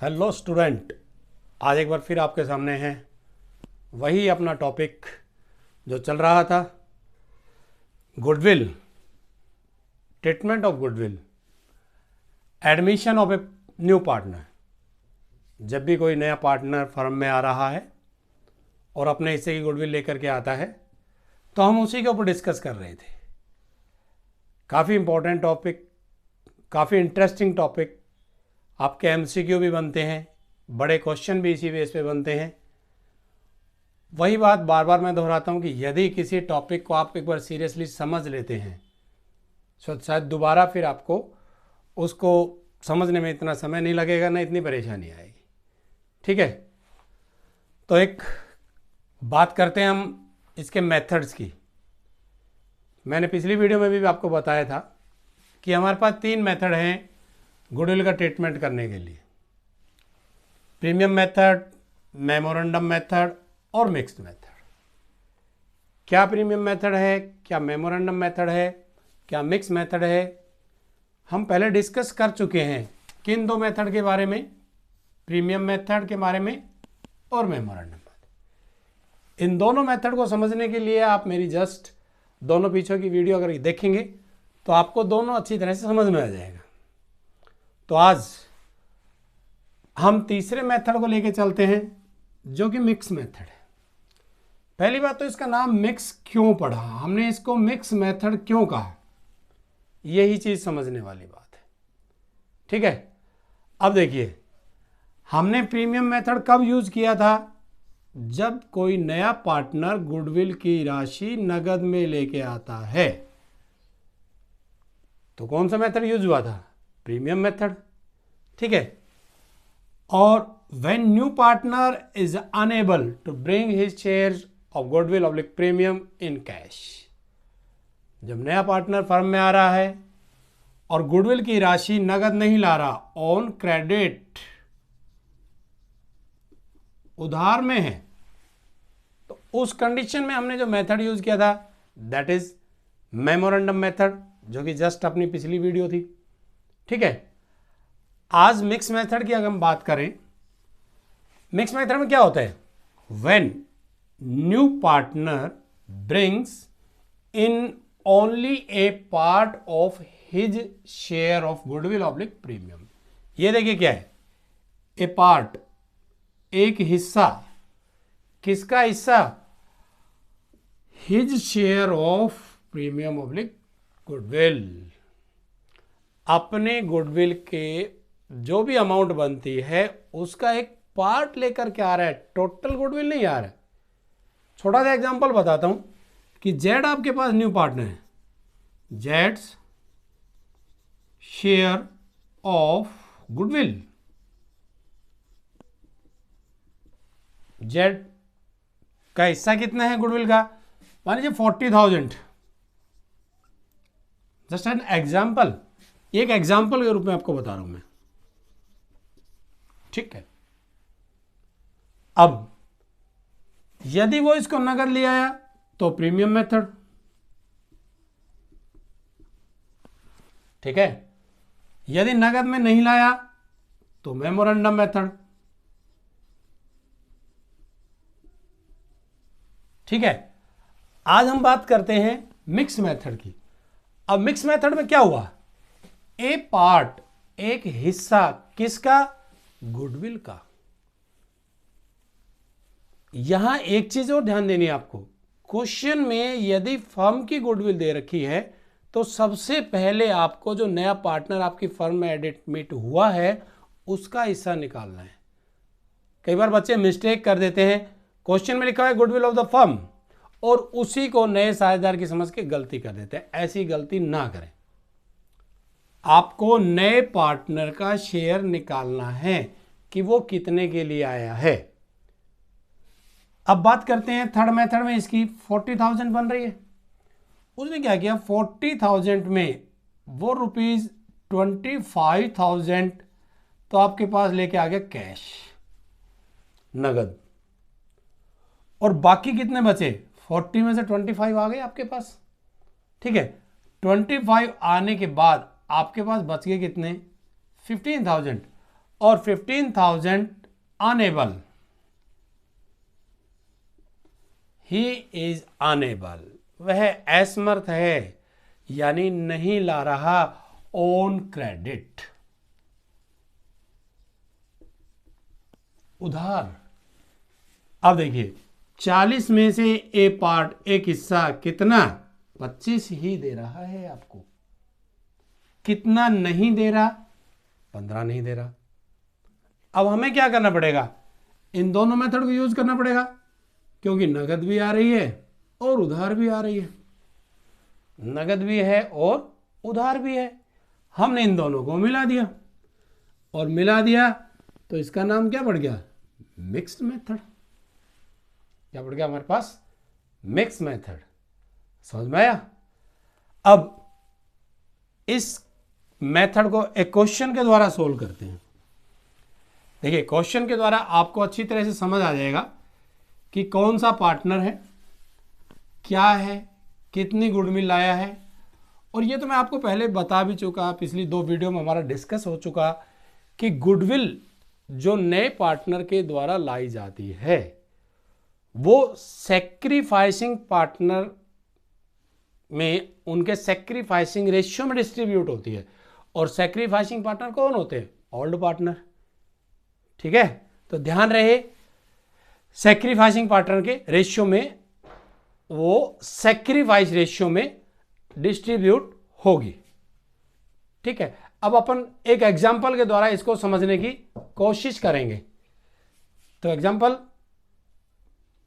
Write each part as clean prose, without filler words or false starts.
Hello student, आज एक बार फिर आपके सामने है वही अपना टॉपिक जो चल रहा था, goodwill, treatment of goodwill, admission of a new partner. जब भी कोई नया पार्टनर फर्म में आ रहा है और अपने हिस्से की गुडविल लेकर के आता है तो हम उसी के ऊपर डिस्कस कर रहे थे। काफ़ी इम्पोर्टेंट टॉपिक, काफ़ी इंटरेस्टिंग टॉपिक। आपके एमसीक्यू भी बनते हैं, बड़े क्वेश्चन भी इसी बेस पे बनते हैं। वही बात बार बार मैं दोहराता हूँ कि यदि किसी टॉपिक को आप एक बार सीरियसली समझ लेते हैं तो शायद दोबारा फिर आपको उसको समझने में इतना समय नहीं लगेगा, ना इतनी परेशानी आएगी। ठीक है, तो एक बात करते हैं हम इसके मेथड्स की। मैंने पिछली वीडियो में भी आपको बताया था कि हमारे पास 3 मेथड हैं गुडविल का ट्रीटमेंट करने के लिए: प्रीमियम मेथड, मेमोरेंडम मेथड और मिक्स्ड मेथड। क्या प्रीमियम मेथड है, क्या मेमोरेंडम मेथड है, क्या मिक्स मेथड है, हम पहले डिस्कस कर चुके हैं। किन 2 मेथड के बारे में? प्रीमियम मेथड के बारे में और मेमोरेंडम मेथड। इन दोनों मेथड को समझने के लिए आप मेरी जस्ट दोनों पीछे की वीडियो अगर देखेंगे तो आपको दोनों अच्छी तरह से समझ में आ जाएगा। तो आज हम तीसरे मेथड को लेके चलते हैं जो कि मिक्स मेथड है। पहली बात तो इसका नाम मिक्स क्यों पड़ा, हमने इसको मिक्स मेथड क्यों कहा, यही चीज समझने वाली बात है। ठीक है, अब देखिए, हमने प्रीमियम मेथड कब यूज किया था? जब कोई नया पार्टनर गुडविल की राशि नगद में लेके आता है तो कौन सा मेथड यूज हुआ था? Premium method. ठीक है, और when new partner is unable to bring his shares of goodwill of premium in cash, जब नया पार्टनर फर्म में आ रहा है और गुडविल की राशि नगद नहीं ला रहा, ऑन क्रेडिट, उधार में है, तो उस कंडीशन में हमने जो मेथड यूज किया था दैट इज मेमोरेंडम मेथड, जो कि जस्ट अपनी पिछली वीडियो थी। ठीक है, आज मिक्स मेथड की अगर हम बात करें, मिक्स मेथड में क्या होता है? When new partner brings in only A part of his share of goodwill oblique premium. ये देखिए क्या है, ए पार्ट, एक हिस्सा। किसका हिस्सा? His share of premium oblique goodwill. अपने गुडविल के जो भी अमाउंट बनती है उसका एक पार्ट लेकर के आ रहा है, टोटल गुडविल नहीं आ रहा है। छोटा सा एग्जांपल बताता हूं कि जेड आपके पास न्यू पार्टनर है, Jades share of goodwill, Z का हिस्सा कितना है गुडविल का? मान लीजिए 40,000। जस्ट एन एग्जाम्पल, एक एग्जाम्पल के रूप में आपको बता रहा हूं मैं। ठीक है, अब यदि वो इसको नगद ले आया तो प्रीमियम मेथड। ठीक है, यदि नगद में नहीं लाया तो मेमोरेंडम मेथड। ठीक है, आज हम बात करते हैं मिक्स मेथड की। अब मिक्स मेथड में क्या हुआ? ए पार्ट, एक हिस्सा, किसका? गुडविल का। यहां एक चीज और ध्यान देनी है आपको, क्वेश्चन में यदि फर्म की गुडविल दे रखी है तो सबसे पहले आपको जो नया पार्टनर आपकी फर्म में एडमिट हुआ है उसका हिस्सा निकालना है। कई बार बच्चे मिस्टेक कर देते हैं, क्वेश्चन में लिखा है गुडविल ऑफ द फर्म और उसी को नए साझेदार की समझ के गलती कर देते हैं। ऐसी गलती ना करें, आपको नए पार्टनर का शेयर निकालना है कि वो कितने के लिए आया है। अब बात करते हैं थर्ड मेथड में, इसकी 40,000 बन रही है। उसने क्या किया, 40,000 में वो ₹25,000 तो आपके पास लेके आ गया कैश, नगद, और बाकी कितने बचे? 40 में से 25 आ गए आपके पास। ठीक है, 25 आने के बाद आपके पास बच गए कितने? 15,000। और 15,000 अनेबल, ही इज अनेबल, वह असमर्थ है यानी नहीं ला रहा ऑन क्रेडिट, उधार। अब देखिए 40 में से ए पार्ट, एक हिस्सा कितना, 25 ही दे रहा है आपको, कितना नहीं दे रहा, 15 नहीं दे रहा। अब हमें क्या करना पड़ेगा, इन दोनों मेथड को यूज करना पड़ेगा, क्योंकि नगद भी आ रही है और उधार भी आ रही है, नगद भी है और उधार भी है। हमने इन दोनों को मिला दिया, और मिला दिया तो इसका नाम क्या पड़ गया, मिक्स्ड मेथड। क्या पड़ गया हमारे पास, मिक्स मेथड। समझ में आया। अब इस मेथड को एक क्वेश्चन के द्वारा सोल्व करते हैं। देखिए क्वेश्चन के द्वारा आपको अच्छी तरह से समझ आ जाएगा कि कौन सा पार्टनर है, क्या है, कितनी गुडविल लाया है। और ये तो मैं आपको पहले बता भी चुका, पिछली 2 वीडियो में हमारा डिस्कस हो चुका कि गुडविल जो नए पार्टनर के द्वारा लाई जाती है वो सैक्रिफाइसिंग पार्टनर में उनके सैक्रिफाइसिंग रेशियो में डिस्ट्रीब्यूट होती है। और सैक्रिफाइसिंग पार्टनर कौन होते हैं, ओल्ड पार्टनर। ठीक है, तो ध्यान रहे सैक्रिफाइसिंग पार्टनर के रेशियो में, वो सैक्रिफाइस रेशियो में डिस्ट्रीब्यूट होगी। ठीक है, अब अपन एक एग्जांपल के द्वारा इसको समझने की कोशिश करेंगे। तो एग्जांपल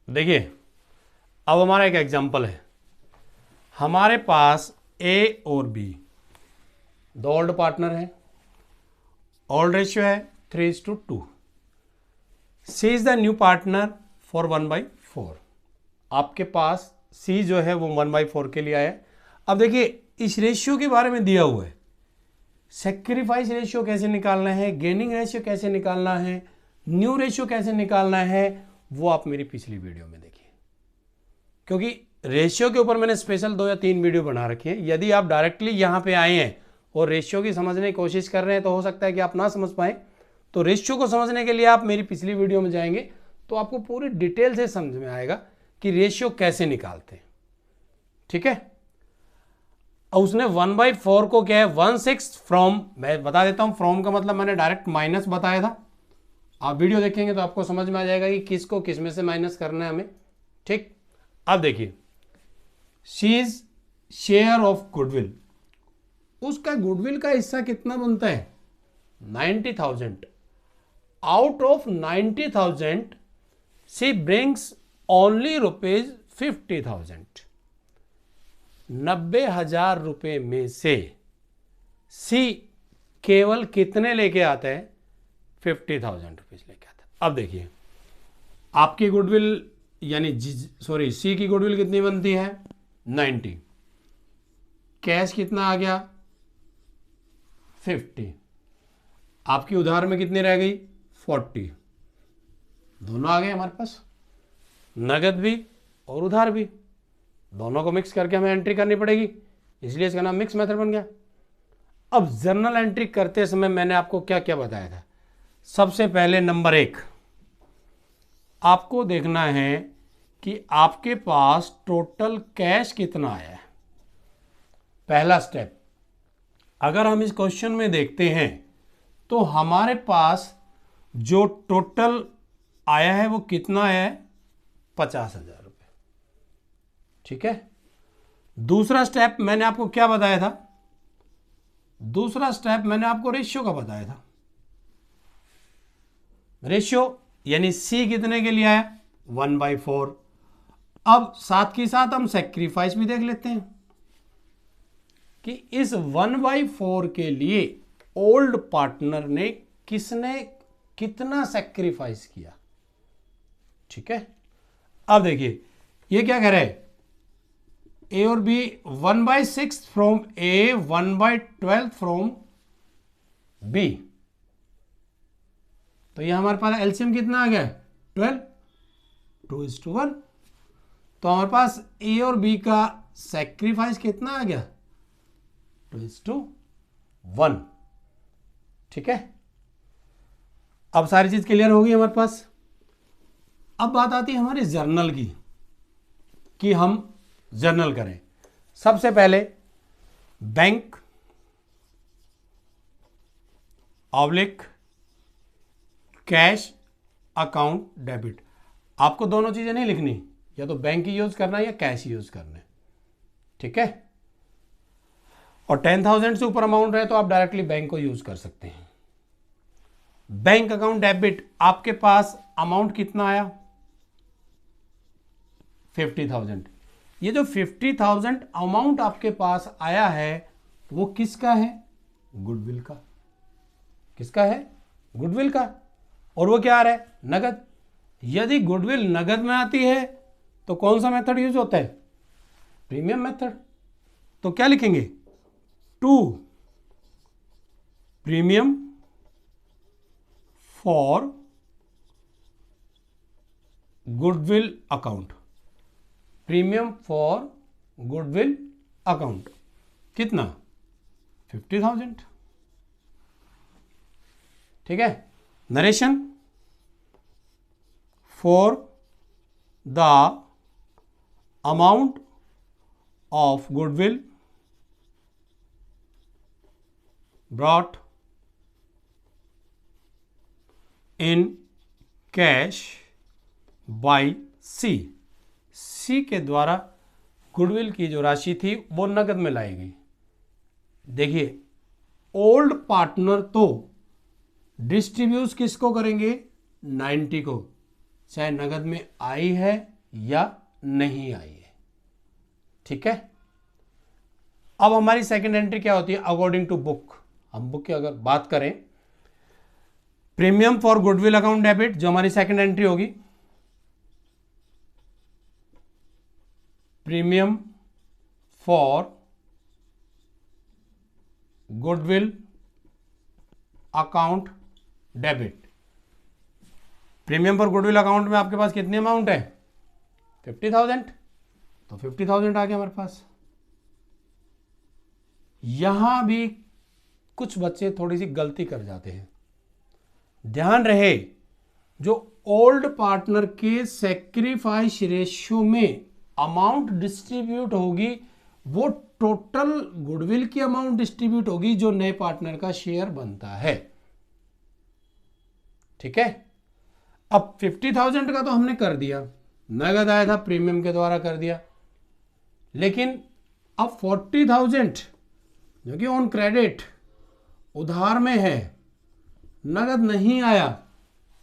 देखिए, अब हमारा एक एग्जांपल है, हमारे पास ए और बी दो ओल्ड पार्टनर हैं, ओल्ड रेशियो है 3:2। C is the new partner for 1/4। आपके पास सी जो है वो 1/4 के लिए आया है। अब देखिए इस रेशियो के बारे में दिया हुआ है, सैक्रिफाइस रेशियो कैसे निकालना है, गेनिंग रेशियो कैसे निकालना है, न्यू रेशियो कैसे निकालना है, वो आप मेरी पिछली वीडियो में देखिए, क्योंकि रेशियो के ऊपर मैंने स्पेशल 2 या 3 वीडियो बना रखे हैं। यदि आप डायरेक्टली यहाँ पे आए हैं और रेशियो की समझने की कोशिश कर रहे हैं तो हो सकता है कि आप ना समझ पाए। तो रेशियो को समझने के लिए आप मेरी पिछली वीडियो में जाएंगे तो आपको पूरी डिटेल से समझ में आएगा कि रेशियो कैसे निकालते हैं। ठीक है, और उसने 1/4 को क्या है 1/6 फ्रॉम, मैं बता देता हूं फ्रॉम का मतलब मैंने डायरेक्ट माइनस बताया था। आप वीडियो देखेंगे तो आपको समझ में आ जाएगा कि किसको किस में से माइनस करना है हमें। ठीक, अब देखिए शीज शेयर ऑफ गुडविल, उसका गुडविल का हिस्सा कितना बनता है 90,000। Out of 90,000 she brings only ₹50,000। 90,000 रुपए में से सी केवल कितने लेके आता है 50,000 रुपीज लेके आता है। अब देखिए आपकी गुडविल यानी सी की गुडविल कितनी बनती है 90, कैश कितना आ गया 50, आपकी उधार में कितनी रह गई 40, दोनों आ गए हमारे पास, नगद भी और उधार भी, दोनों को मिक्स करके हमें एंट्री करनी पड़ेगी, इसलिए इसका नाम मिक्स मेथड बन गया। अब जर्नल एंट्री करते समय मैंने आपको क्या क्या बताया था। सबसे पहले नंबर 1 आपको देखना है कि आपके पास टोटल कैश कितना आया है। पहला स्टेप, अगर हम इस क्वेश्चन में देखते हैं तो हमारे पास जो टोटल आया है वो कितना आया है 50,000 रुपये। ठीक है, दूसरा स्टेप मैंने आपको क्या बताया था, दूसरा स्टेप मैंने आपको रेशियो का बताया था। रेशियो यानी सी कितने के लिए आया 1/4। अब साथ के साथ हम सैक्रिफाइस भी देख लेते हैं कि इस 1/4 के लिए ओल्ड पार्टनर ने किसने कितना सैक्रिफाइस किया। ठीक है, अब देखिए ये क्या कह रहा है ए और B 1/6 from A, 1/12 from B, तो ये हमारे पास एलसीएम कितना आ गया 12, 2:1। तो हमारे पास ए और बी का सैक्रिफाइस कितना आ गया 2:1। ठीक है, अब सारी चीज क्लियर होगी हमारे पास। अब बात आती है हमारे जर्नल की, कि हम जर्नल करें। सबसे पहले bank oblique cash account debit. आपको दोनों चीजें नहीं लिखनी, या तो बैंक ही यूज करना है या कैश यूज करना है, ठीक है। और 10,000 से ऊपर अमाउंट रहे तो आप डायरेक्टली बैंक को यूज कर सकते हैं। बैंक अकाउंट डेबिट, आपके पास अमाउंट कितना आया? 50,000। ये जो 50,000 अमाउंट आपके पास आया है वो किसका है? गुडविल का। किसका है? गुडविल का। और वो क्या आ रहा है? नगद। यदि गुडविल नगद में आती है तो कौन सा मेथड यूज होता है? Premium method. तो क्या लिखेंगे? To premium for goodwill account. Premium for goodwill account कितना? 50,000। ठीक है। Narration for the amount of goodwill brought in cash by C के द्वारा गुडविल की जो राशि थी वो नगद में लाई गई। देखिए, ओल्ड पार्टनर तो डिस्ट्रीब्यूट किसको करेंगे? 90 को, चाहे नगद में आई है या नहीं आई है। ठीक है। अब हमारी सेकंड एंट्री क्या होती है? According to book. हम बुक की अगर बात करें, premium for goodwill account debit जो हमारी सेकंड एंट्री होगी, premium for goodwill account debit. Premium for goodwill account में आपके पास कितनी अमाउंट है? 50,000। तो 50,000 आ गया हमारे पास। यहां भी कुछ बच्चे थोड़ी सी गलती कर जाते हैं। ध्यान रहे, जो ओल्ड पार्टनर के सैक्रिफाइस रेशियो में अमाउंट डिस्ट्रीब्यूट होगी वो टोटल गुडविल की अमाउंट डिस्ट्रीब्यूट होगी जो नए पार्टनर का शेयर बनता है। ठीक है। अब 50,000 का तो हमने कर दिया, नगद आया था प्रीमियम के द्वारा कर दिया, लेकिन अब 40,000 जो कि ऑन क्रेडिट उधार में है, नगद नहीं आया,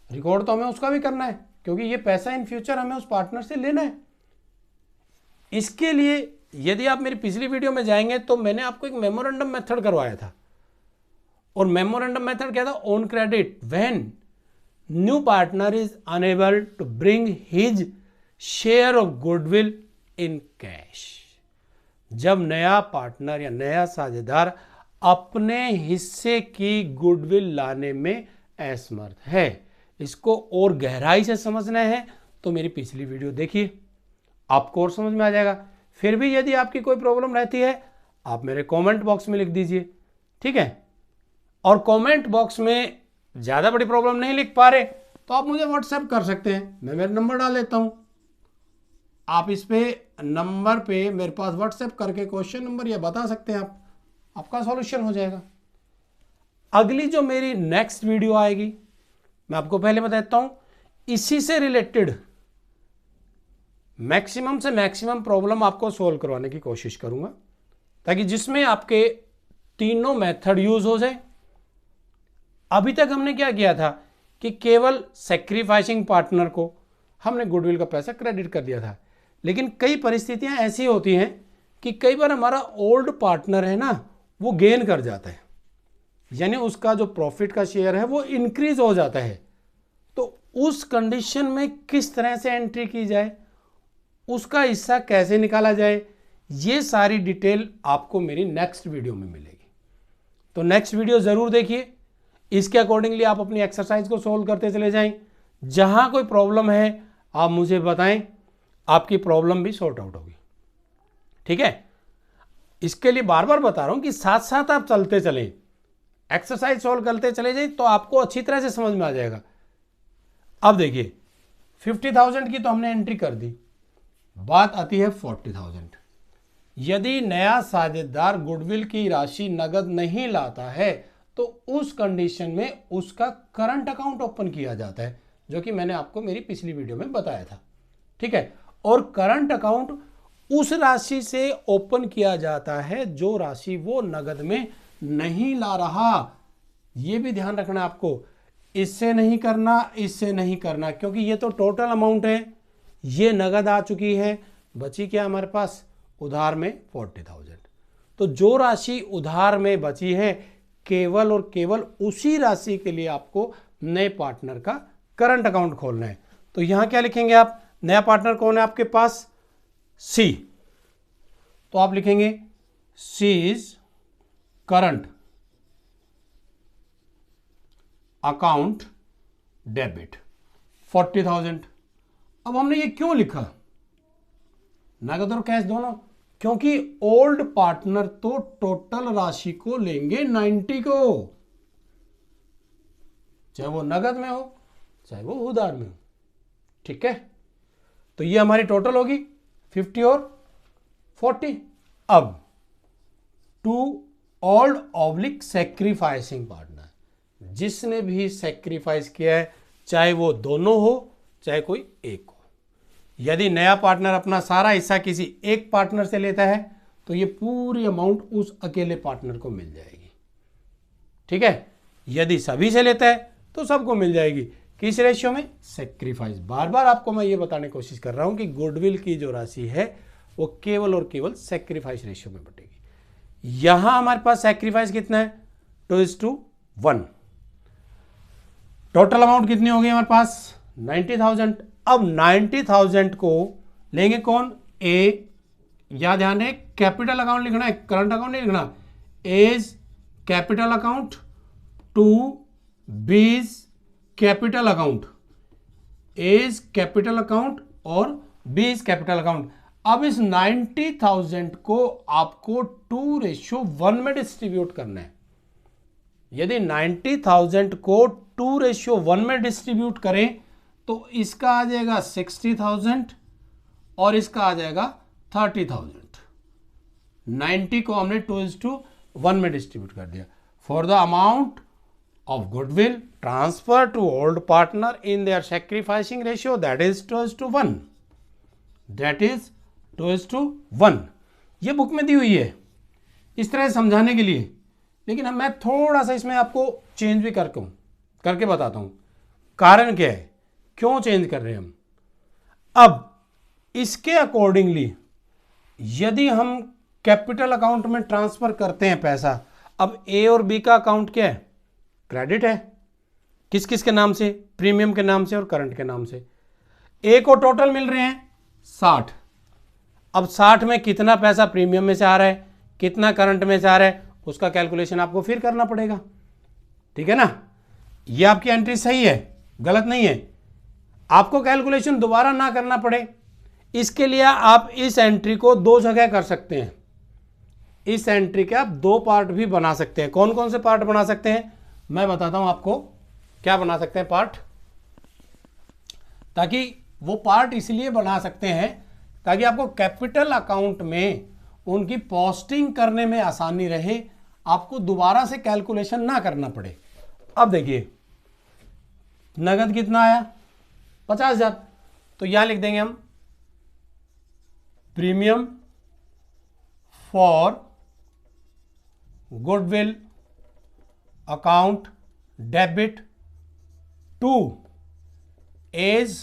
रिकॉर्ड तो हमें उसका भी करना है क्योंकि ये पैसा इन फ्यूचर हमें उस पार्टनर से लेना है। इसके लिए यदि आप मेरी पिछली वीडियो में जाएंगे तो मैंने आपको एक मेमोरेंडम मेथड करवाया था, और मेमोरेंडम मेथड क्या था? On credit when new partner is unable to bring his share of goodwill in cash. जब नया पार्टनर या नया साझेदार अपने हिस्से की गुडविल लाने में असमर्थ है। इसको और गहराई से समझना है तो मेरी पिछली वीडियो देखिए, आपको और समझ में आ जाएगा। फिर भी यदि आपकी कोई प्रॉब्लम रहती है आप मेरे कमेंट बॉक्स में लिख दीजिए, ठीक है। और कमेंट बॉक्स में ज़्यादा बड़ी प्रॉब्लम नहीं लिख पा रहे तो आप मुझे व्हाट्सएप कर सकते हैं, मैं मेरा नंबर डाल देता हूं। आप इस पे नंबर पे मेरे पास व्हाट्सएप करके क्वेश्चन नंबर या बता सकते हैं, आपका सॉल्यूशन हो जाएगा। अगली जो मेरी नेक्स्ट वीडियो आएगी, मैं आपको पहले बता देता हूं, इसी से रिलेटेड मैक्सिमम से मैक्सिमम प्रॉब्लम आपको सोल्व करवाने की कोशिश करूंगा, ताकि जिसमें आपके तीनों मेथड यूज हो जाए। अभी तक हमने क्या किया था कि केवल सैक्रिफाइसिंग पार्टनर को हमने गुडविल का पैसा क्रेडिट कर दिया था, लेकिन कई परिस्थितियां ऐसी होती हैं कि कई बार हमारा ओल्ड पार्टनर है ना, वो गेन कर जाता है, यानी उसका जो प्रॉफिट का शेयर है वो इंक्रीज हो जाता है। तो उस कंडीशन में किस तरह से एंट्री की जाए, उसका हिस्सा कैसे निकाला जाए, ये सारी डिटेल आपको मेरी नेक्स्ट वीडियो में मिलेगी। तो नेक्स्ट वीडियो जरूर देखिए, इसके अकॉर्डिंगली आप अपनी एक्सरसाइज को सोल्व करते चले जाएं। जहां कोई प्रॉब्लम है आप मुझे बताएं, आपकी प्रॉब्लम भी सॉर्ट आउट होगी। ठीक है। इसके लिए बार बार बता रहा हूं कि साथ साथ आप चलते चलें, एक्सरसाइज सॉल्व करते चले जाइए तो आपको अच्छी तरह से समझ में आ जाएगा। अब देखिए 50,000 की तो हमने एंट्री कर दी, बात आती है 40,000। यदि नया साझेदार गुडविल की राशि नगद नहीं लाता है तो उस कंडीशन में उसका करंट अकाउंट ओपन किया जाता है, जो कि मैंने आपको मेरी पिछली वीडियो में बताया था। ठीक है, और करंट अकाउंट उस राशि से ओपन किया जाता है जो राशि वो नगद में नहीं ला रहा। ये भी ध्यान रखना आपको, इससे नहीं करना, इससे नहीं करना, क्योंकि ये तो टोटल अमाउंट है, ये नगद आ चुकी है, बची क्या हमारे पास उधार में 40,000। तो जो राशि उधार में बची है केवल और केवल उसी राशि के लिए आपको नए पार्टनर का करंट अकाउंट खोलना है। तो यहां क्या लिखेंगे आप, नया पार्टनर कौन है आपके पास, सी, तो आप लिखेंगे सी इज करंट अकाउंट डेबिट 40,000। अब हमने ये क्यों लिखा, नगद और कैश दोनों, क्योंकि ओल्ड पार्टनर तो टोटल राशि को लेंगे 90 को, चाहे वो नगद में हो चाहे वो उधार में हो। ठीक है, तो ये हमारी टोटल होगी 50 और 40। अब to old oblique sacrificing partner, जिसने भी सैक्रिफाइस किया है, चाहे वो दोनों हो चाहे कोई एक हो। यदि नया पार्टनर अपना सारा हिस्सा किसी एक पार्टनर से लेता है तो ये पूरी अमाउंट उस अकेले पार्टनर को मिल जाएगी। ठीक है, यदि सभी से लेता है तो सबको मिल जाएगी। किस रेशियो में, सैक्रिफाइस। बार बार आपको मैं ये बताने की कोशिश कर रहा हूं कि गुडविल की जो राशि है वो केवल और केवल सैक्रिफाइस रेशियो में बटेगी। यहां हमारे पास सैक्रिफाइस कितना है, 2:1। टोटल अमाउंट कितनी होगी हमारे पास 90,000। अब 90,000 को लेंगे कौन, ए, या ध्यान है कैपिटल अकाउंट लिखना है, करंट अकाउंट नहीं लिखना, A's capital account, to B's capital account, A's capital account और बीज कैपिटल अकाउंट। अब इस 90,000 को आपको 2:1 में डिस्ट्रीब्यूट करना है। यदि 90,000 को 2:1 में डिस्ट्रीब्यूट करें तो इसका आ जाएगा 60,000 और इसका आ जाएगा 30,000। 90 को हमने 2:1 में डिस्ट्रीब्यूट कर दिया। For the amount of goodwill transfer to old partner in their sacrificing ratio, that is 2:1, that is 2:1। ये बुक में दी हुई है इस तरह समझाने के लिए, लेकिन मैं थोड़ा सा इसमें आपको चेंज भी करके बताता हूं। कारण क्या है, क्यों चेंज कर रहे हैं हम। अब इसके अकॉर्डिंगली यदि हम कैपिटल अकाउंट में ट्रांसफर करते हैं पैसा, अब ए और बी का अकाउंट क्या है, क्रेडिट है। किस किस के नाम से, प्रीमियम के नाम से और करंट के नाम से। ए को टोटल मिल रहे हैं 60। अब 60 में कितना पैसा प्रीमियम में से आ रहा है, कितना करंट में से आ रहा है, उसका कैलकुलेशन आपको फिर करना पड़ेगा। ठीक है ना, ये आपकी एंट्री सही है, गलत नहीं है। आपको कैलकुलेशन दोबारा ना करना पड़े इसके लिए आप इस एंट्री को दो जगह कर सकते हैं। इस एंट्री के आप दो पार्ट भी बना सकते हैं। कौन कौन से पार्ट बना सकते हैं मैं बताता हूं आपको, क्या बना सकते हैं पार्ट। ताकि वो पार्ट इसलिए बना सकते हैं ताकि आपको कैपिटल अकाउंट में उनकी पोस्टिंग करने में आसानी रहे, आपको दोबारा से कैलकुलेशन ना करना पड़े। अब देखिए नगद कितना आया 50,000, तो यहां लिख देंगे हम premium for goodwill account debit to A's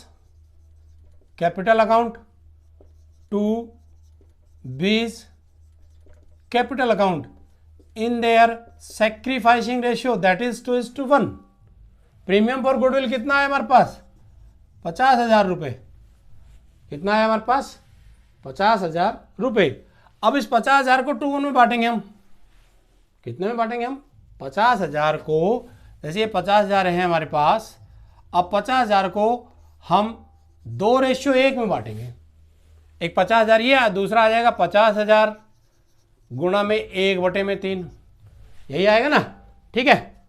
capital account to B's capital account in their sacrificing ratio, that is 2:1। Premium for goodwill कितना है हमारे पास 50,000 रुपए। कितना है हमारे पास 50,000 रुपए। अब इस 50,000 को 2:1 में बांटेंगे हम। कितने में बांटेंगे हम 50,000 को, जैसे ये 50,000 है हमारे पास, अब 50,000 को हम 2:1 में बांटेंगे। एक 50,000 ये, दूसरा आ जाएगा 50,000 गुणा में 1/3, यही आएगा ना। ठीक है,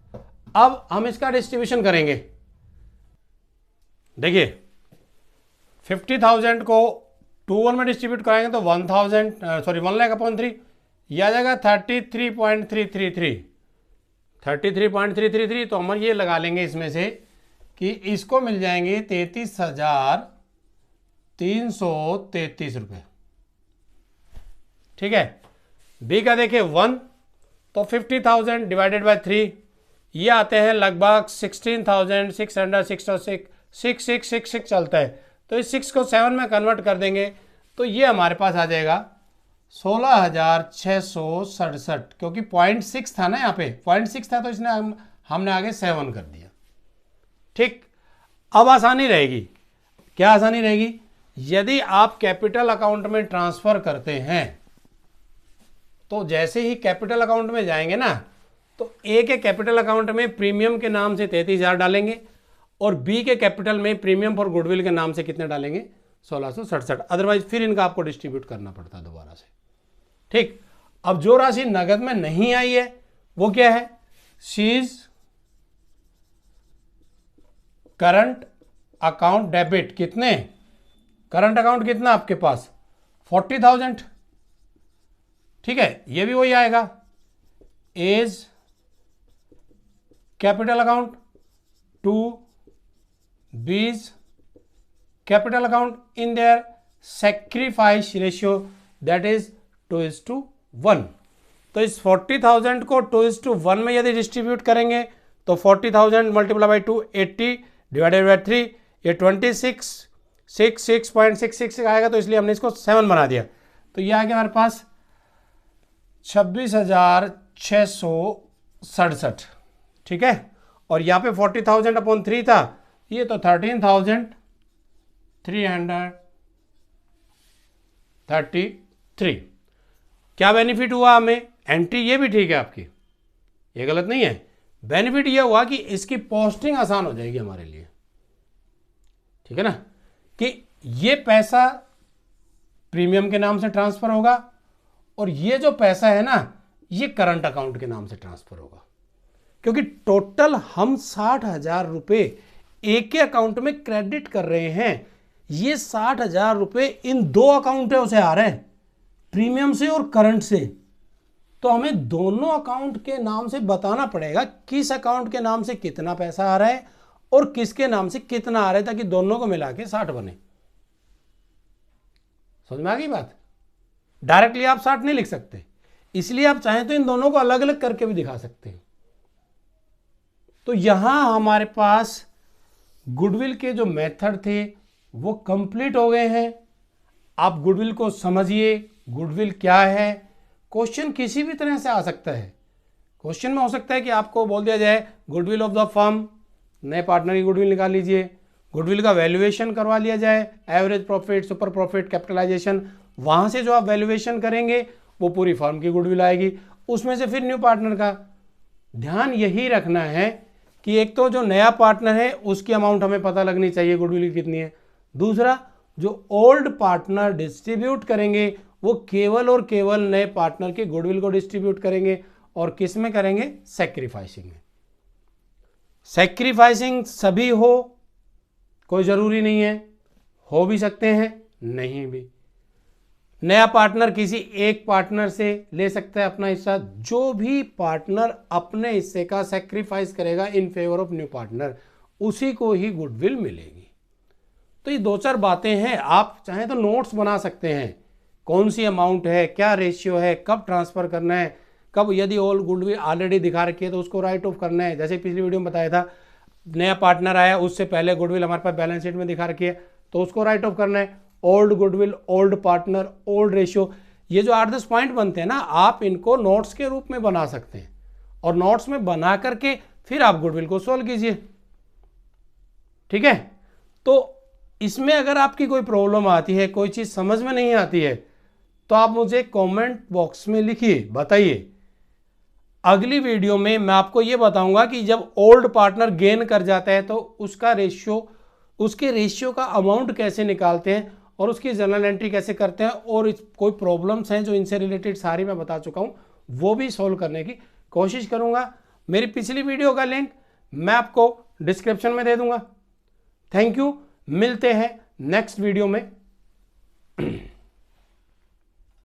अब हम इसका डिस्ट्रीब्यूशन करेंगे। देखिए 50,000 को 2 में डिस्ट्रीब्यूट कराएंगे तो 1,00,000 यह आ जाएगा 33.333 33.333। तो हम ये लगा लेंगे इसमें से कि इसको मिल जाएंगे 33,333 रुपये। ठीक है, बी का देखिए 1, तो 50,000 डिवाइडेड बाय 3 ये आते हैं लगभग 16,666 चलता है। तो इस 6 को 7 में कन्वर्ट कर देंगे तो ये हमारे पास आ जाएगा 16,667, क्योंकि 0.6 था ना, यहाँ पे 0.6 था तो इसने हमने आगे 7 कर दिया। ठीक, अब आसानी रहेगी। क्या आसानी रहेगी? यदि आप कैपिटल अकाउंट में ट्रांसफर करते हैं तो जैसे ही कैपिटल अकाउंट में जाएंगे ना, तो ए के कैपिटल अकाउंट में प्रीमियम के नाम से 33,000 डालेंगे और बी के कैपिटल में प्रीमियम फॉर गुडविल के नाम से कितने डालेंगे? 1667। अदरवाइज फिर इनका आपको डिस्ट्रीब्यूट करना पड़ता है दोबारा से। ठीक, अब जो राशि नगद में नहीं आई है वो क्या है? C's current account debit. कितने? करंट अकाउंट कितना आपके पास? 40,000। ठीक है, ये भी वही आएगा A's capital account to B's capital account in their sacrifice ratio that is 2:1। तो इस 40,000 को 2:1 में यदि डिस्ट्रीब्यूट करेंगे तो 40,000 मल्टीप्लाई बाई 2 80 डिवाइडेड बाई 3 ये 26.66 आएगा। तो इसलिए हमने इसको 7 बना दिया। तो ये आ गया हमारे पास 26,667। ठीक है, और यहाँ पे 40,000 अपॉन 3 था, ये तो 13,333। क्या बेनिफिट हुआ हमें? एंट्री ये भी ठीक है आपकी, ये गलत नहीं है। बेनिफिट ये हुआ कि इसकी पोस्टिंग आसान हो जाएगी हमारे लिए। ठीक है ना, कि ये पैसा प्रीमियम के नाम से ट्रांसफर होगा और ये जो पैसा है ना, ये करंट अकाउंट के नाम से ट्रांसफर होगा, क्योंकि टोटल हम 60,000 रुपये एक के अकाउंट में क्रेडिट कर रहे हैं। ये 60,000 रुपये इन दो अकाउंटों से आ रहे हैं, प्रीमियम से और करंट से। तो हमें दोनों अकाउंट के नाम से बताना पड़ेगा किस अकाउंट के नाम से कितना पैसा आ रहा है और किसके नाम से कितना आ रहा है, ताकि दोनों को मिला के 60 बने। समझ में आ गई बात? डायरेक्टली आप 60 नहीं लिख सकते, इसलिए आप चाहें तो इन दोनों को अलग अलग करके भी दिखा सकते हैं। तो यहां हमारे पास गुडविल के जो मेथड थे वो कंप्लीट हो गए हैं। आप गुडविल को समझिए, गुडविल क्या है। क्वेश्चन किसी भी तरह से आ सकता है। क्वेश्चन में हो सकता है कि आपको बोल दिया जाए गुडविल ऑफ द फर्म, नए पार्टनर की गुडविल निकाल लीजिए, गुडविल का वैल्यूएशन करवा लिया जाए, average profit, super profit, capitalisation, वहां से जो आप वैल्यूएशन करेंगे वो पूरी फर्म की गुडविल आएगी, उसमें से फिर न्यू पार्टनर का। ध्यान यही रखना है कि एक तो जो नया पार्टनर है उसकी अमाउंट हमें पता लगनी चाहिए गुडविल कितनी है। दूसरा, जो ओल्ड पार्टनर डिस्ट्रीब्यूट करेंगे वो केवल और केवल नए पार्टनर के गुडविल को डिस्ट्रीब्यूट करेंगे। और किस में करेंगे? सैक्रिफाइसिंग में। सैक्रिफाइसिंग सभी हो, कोई जरूरी नहीं है, हो भी सकते हैं, नहीं भी। नया पार्टनर किसी एक पार्टनर से ले सकता है अपना हिस्सा। जो भी पार्टनर अपने हिस्से का सैक्रिफाइस करेगा in favour of new partner, उसी को ही गुडविल मिलेगी। तो ये 2-4 बातें हैं। आप चाहें तो नोट्स बना सकते हैं, कौन सी अमाउंट है, क्या रेशियो है, कब ट्रांसफर करना है, कब यदि ऑल गुडविल ऑलरेडी दिखा रखी है तो उसको राइट ऑफ करना है। जैसे पिछली वीडियो में बताया था, नया पार्टनर आया उससे पहले गुडविल हमारे पास बैलेंस शीट में दिखा रखी है तो उसको राइट ऑफ करना है। Old goodwill, old partner, old ratio, ये जो 8-10 पॉइंट बनते हैं ना, आप इनको नोट्स के रूप में बना सकते हैं और नोट्स में बना करके फिर आप गुडविल को सोल्व कीजिए। ठीक है, तो इसमें अगर आपकी कोई प्रॉब्लम आती है, कोई चीज़ समझ में नहीं आती है, तो आप मुझे कमेंट बॉक्स में लिखिए, बताइए। अगली वीडियो में मैं आपको ये बताऊंगा कि जब ओल्ड पार्टनर गेन कर जाता है तो उसका रेशियो, उसके रेशियो का अमाउंट कैसे निकालते हैं और उसकी जर्नल एंट्री कैसे करते हैं, और कोई प्रॉब्लम्स हैं जो इनसे रिलेटेड सारी मैं बता चुका हूं, वो भी सॉल्व करने की कोशिश करूंगा। मेरी पिछली वीडियो का लिंक मैं आपको डिस्क्रिप्शन में दे दूंगा। थैंक यू, मिलते हैं नेक्स्ट वीडियो में।